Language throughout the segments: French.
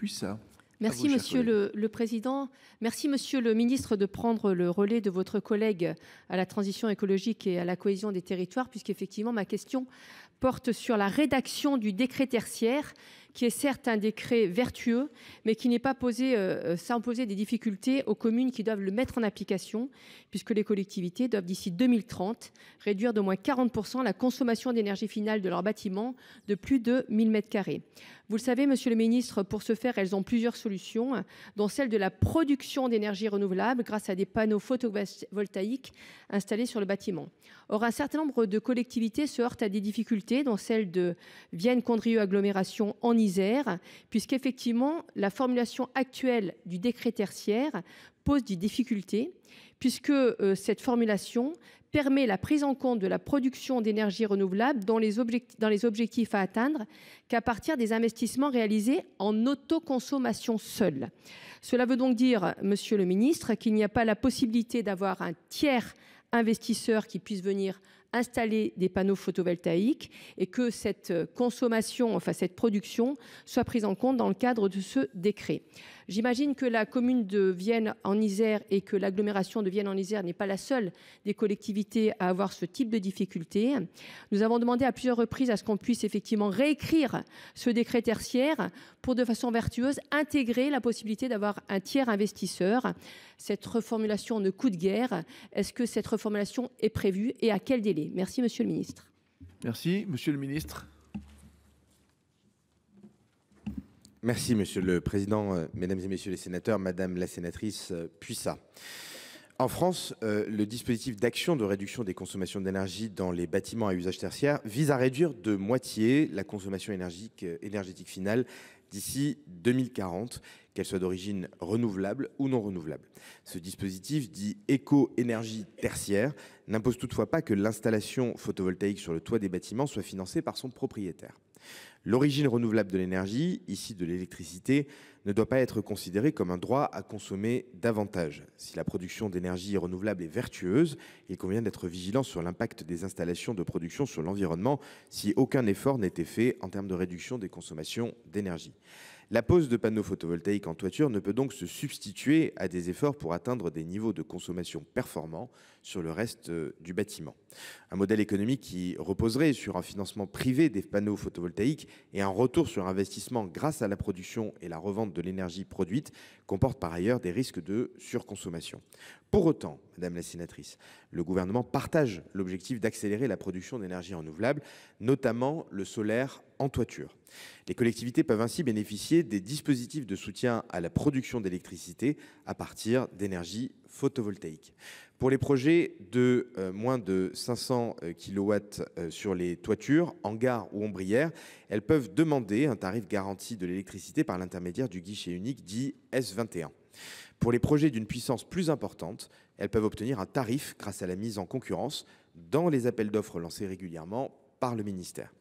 Puissat. Merci, Monsieur le Président. Merci, Monsieur le Ministre, de prendre le relais de votre collègue à la transition écologique et à la cohésion des territoires, puisqu'effectivement, ma question porte sur la rédaction du décret tertiaire, qui est certes un décret vertueux, mais qui n'est pas posé sans poser des difficultés aux communes qui doivent le mettre en application, puisque les collectivités doivent d'ici 2030 réduire d'au moins 40% la consommation d'énergie finale de leurs bâtiments de plus de 1000 m². Vous le savez, Monsieur le Ministre, pour ce faire, elles ont plusieurs solutions, dont celle de la production d'énergie renouvelable grâce à des panneaux photovoltaïques installés sur le bâtiment. Or, un certain nombre de collectivités se heurtent à des difficultés, dont celle de Vienne-Condrieu agglomération en Isère, puisqu'effectivement, la formulation actuelle du décret tertiaire pose des difficultés, puisque cette formulation permet la prise en compte de la production d'énergie renouvelable dans les objectifs à atteindre qu'à partir des investissements réalisés en autoconsommation seule. Cela veut donc dire, Monsieur le Ministre, qu'il n'y a pas la possibilité d'avoir un tiers investisseur qui puisse venir installer des panneaux photovoltaïques et que cette consommation, enfin cette production, soit prise en compte dans le cadre de ce décret. J'imagine que la commune de Vienne en Isère et que l'agglomération de Vienne en Isère n'est pas la seule des collectivités à avoir ce type de difficultés. Nous avons demandé à plusieurs reprises à ce qu'on puisse effectivement réécrire ce décret tertiaire pour de façon vertueuse intégrer la possibilité d'avoir un tiers investisseur. Cette reformulation ne coûte guère. Est-ce que cette reformulation est prévue et à quel délai? Merci, Monsieur le Ministre. Merci, Monsieur le Ministre. Merci, Monsieur le Président, Mesdames et Messieurs les sénateurs, Madame la sénatrice Puissat. En France, le dispositif d'action de réduction des consommations d'énergie dans les bâtiments à usage tertiaire vise à réduire de moitié la consommation énergétique finale d'ici 2040, qu'elle soit d'origine renouvelable ou non renouvelable. Ce dispositif, dit éco-énergie tertiaire, n'impose toutefois pas que l'installation photovoltaïque sur le toit des bâtiments soit financée par son propriétaire. L'origine renouvelable de l'énergie, ici de l'électricité, ne doit pas être considérée comme un droit à consommer davantage. Si la production d'énergie renouvelable est vertueuse, il convient d'être vigilant sur l'impact des installations de production sur l'environnement si aucun effort n'était fait en termes de réduction des consommations d'énergie. La pose de panneaux photovoltaïques en toiture ne peut donc se substituer à des efforts pour atteindre des niveaux de consommation performants sur le reste du bâtiment. Un modèle économique qui reposerait sur un financement privé des panneaux photovoltaïques et un retour sur investissement grâce à la production et la revente de l'énergie produite comporte par ailleurs des risques de surconsommation. Pour autant, Madame la sénatrice, le gouvernement partage l'objectif d'accélérer la production d'énergie renouvelable, notamment le solaire en toiture. Les collectivités peuvent ainsi bénéficier des dispositifs de soutien à la production d'électricité à partir d'énergie photovoltaïque. Pour les projets de moins de 500 kW sur les toitures, hangars ou ombrières, elles peuvent demander un tarif garanti de l'électricité par l'intermédiaire du guichet unique dit S21. Pour les projets d'une puissance plus importante, elles peuvent obtenir un tarif grâce à la mise en concurrence dans les appels d'offres lancés régulièrement par le ministère.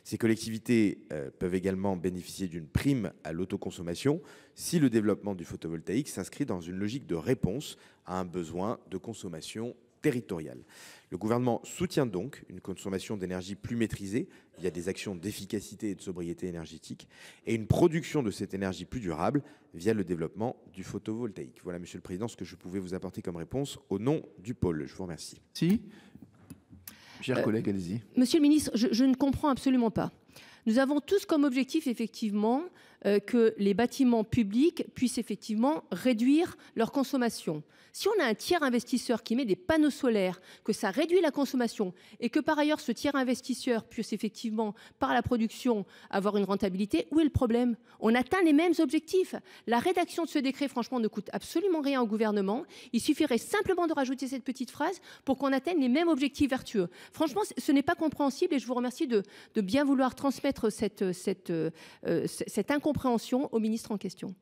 Ces collectivités peuvent également bénéficier d'une prime à l'autoconsommation si le développement du photovoltaïque s'inscrit dans une logique de réponse à un besoin de consommation territoriale. Le gouvernement soutient donc une consommation d'énergie plus maîtrisée via des actions d'efficacité et de sobriété énergétique et une production de cette énergie plus durable via le développement du photovoltaïque. Voilà, Monsieur le Président, ce que je pouvais vous apporter comme réponse au nom du pôle. Je vous remercie. Si. Chers collègues, allez-y. Monsieur le Ministre, je ne comprends absolument pas. Nous avons tous comme objectif, effectivement, que les bâtiments publics puissent effectivement réduire leur consommation. Si on a un tiers investisseur qui met des panneaux solaires, que ça réduit la consommation et que par ailleurs ce tiers investisseur puisse effectivement, par la production, avoir une rentabilité, où est le problème? On atteint les mêmes objectifs. La rédaction de ce décret, franchement, ne coûte absolument rien au gouvernement. Il suffirait simplement de rajouter cette petite phrase pour qu'on atteigne les mêmes objectifs vertueux. Franchement, ce n'est pas compréhensible et je vous remercie de bien vouloir transmettre cette incompréhension au ministre en question.